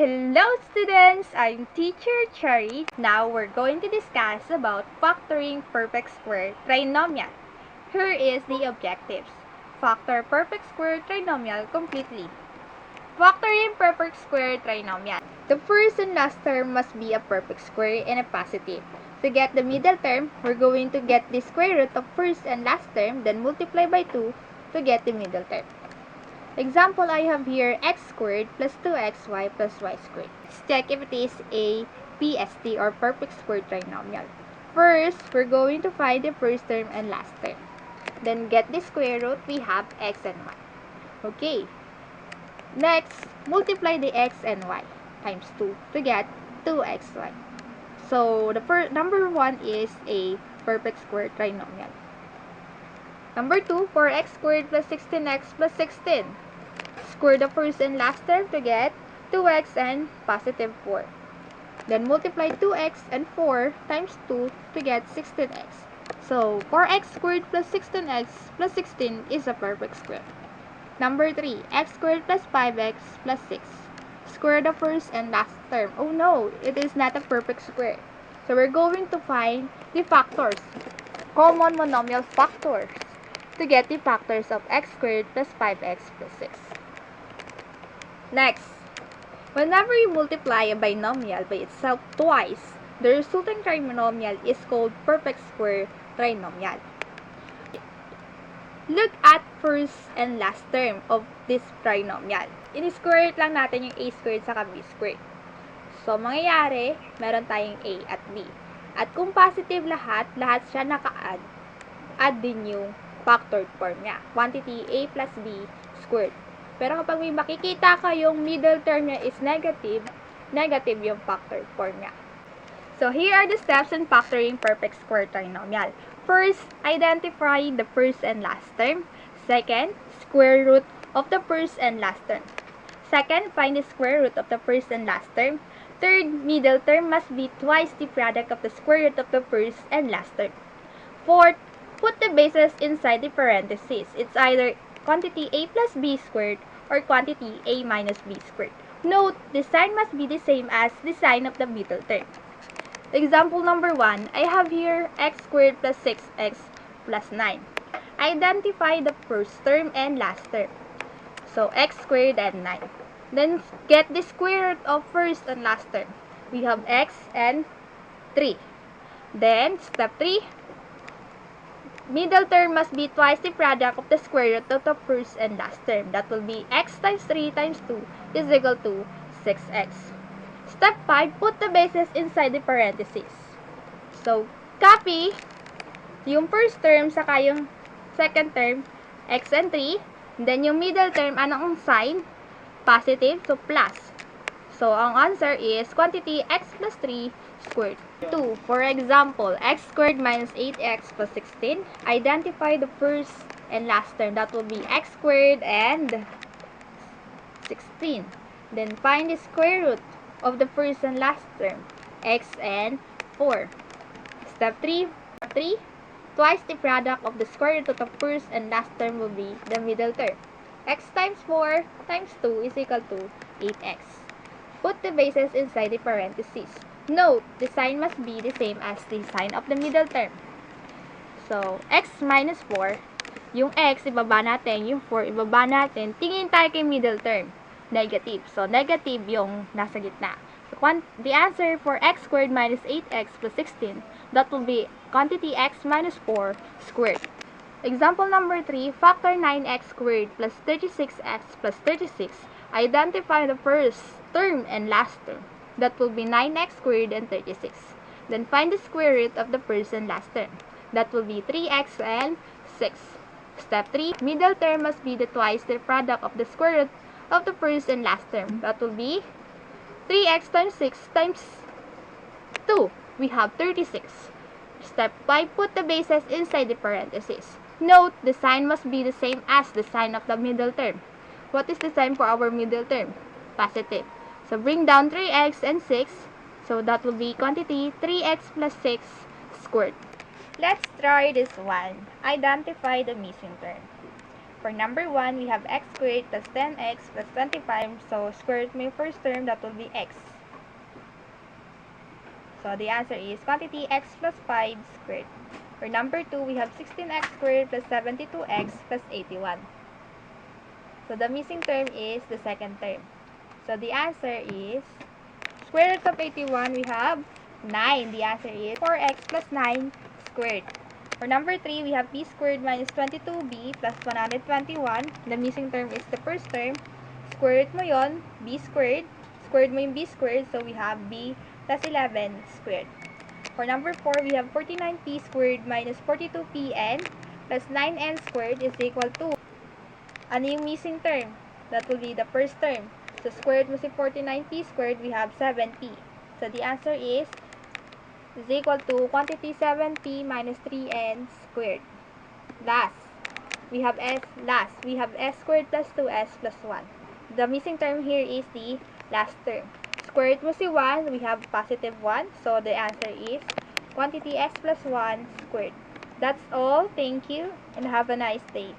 Hello students! I'm Teacher Cherry. Now we're going to discuss about factoring perfect square trinomial. Here is the objectives. Factor perfect square trinomial completely. Factoring perfect square trinomial. The first and last term must be a perfect square and a positive. To get the middle term, we're going to get the square root of first and last term, then multiply by 2 to get the middle term. Example, I have here x squared plus 2xy plus y squared. Let's check if it is a PST or perfect square trinomial. First, we're going to find the first term and last term. Then get the square root, we have x and y. Okay. Next, multiply the x and y times 2 to get 2xy. So, the number 1 is a perfect square trinomial. Number 2, 4x squared plus 16x plus 16. Square the first and last term to get 2x and positive 4. Then multiply 2x and 4 times 2 to get 16x. So, 4x squared plus 16x plus 16 is a perfect square. Number 3, x squared plus 5x plus 6. Square the first and last term. Oh no, it is not a perfect square. So, we're going to find the factors, common monomial factors, to get the factors of x squared plus 5x plus 6. Next, whenever you multiply a binomial by itself twice, the resulting trinomial is called perfect square trinomial. Look at first and last term of this trinomial. In-square lang natin yung a squared sa b squared. So, mangyayari, meron tayong a at b. At kung positive lahat siya naka-add, add din yung factored form niya. Quantity a plus b squared. Pero kapag may makikita kayong middle term niya is negative, negative yung factored form niya. So, here are the steps in factoring perfect square trinomial. First, identify the first and last term. Second, square root of the first and last term. Second, find the square root of the first and last term. Third, middle term must be twice the product of the square root of the first and last term. Fourth, put the bases inside the parentheses. It's either quantity a plus b squared or quantity a minus b squared. Note, the sign must be the same as the sign of the middle term. Example number 1, I have here x squared plus 6x plus 9. Identify the first term and last term. So, x squared and 9. Then, get the square root of first and last term. We have x and 3. Then, step 3, middle term must be twice the product of the square root of the first and last term. That will be x times 3 times 2 is equal to 6x. Step 5, put the bases inside the parentheses. So, copy yung first term saka yung second term, x and 3. And then yung middle term, anong sign? Positive, so plus. So, ang answer is quantity x plus 3 squared. 2. For example, x squared minus 8x plus 16. Identify the first and last term. That will be x squared and 16. Then, find the square root of the first and last term. X and 4. Step 3. Twice the product of the square root of the first and last term will be the middle term. X times 4 times 2 is equal to 8x. Put the bases inside the parentheses. Note, the sign must be the same as the sign of the middle term. So, x minus 4, yung x ibaba natin, yung 4 ibaba natin, tingin tayo kay middle term. Negative. So, negative yung nasa gitna. So, the answer for x squared minus 8x plus 16, that will be quantity x minus 4 squared. Example number 3, factor 9x squared plus 36x plus 36. Identify the first term and last term. That will be 9x squared and 36. Then find the square root of the first and last term. That will be 3x and 6. Step 3, middle term must be the twice the product of the square root of the first and last term. That will be 3x times 6 times 2. We have 36. Step 5, put the bases inside the parentheses. Note, the sign must be the same as the sign of the middle term. What is the sign for our middle term? Positive. So, bring down 3x and 6. So, that will be quantity 3x plus 6 squared. Let's try this one. Identify the missing term. For number 1, we have x squared plus 10x plus 25. So, square root mo yung first term, that will be x. So, the answer is quantity x plus 5 squared. For number 2, we have 16x squared plus 72x plus 81. So, the missing term is the second term. So, the answer is, square root of 81, we have 9. The answer is 4x plus 9 squared. For number 3, we have b squared minus 22b plus 121. The missing term is the first term. Square root mo yon, b squared. Squared mo yung b squared, so we have b plus 11 squared. For number 4, we have 49p squared minus 42pn plus 9n squared is equal to, ano yung missing term? That will be the first term. So, square root mo si 49p squared, we have 7p. So, the answer is equal to quantity 7p minus 3n squared. Last, we have s squared plus 2s plus 1. The missing term here is the last term. Square root mo si 1, we have positive 1. So, the answer is quantity s plus 1 squared. That's all. Thank you and have a nice day.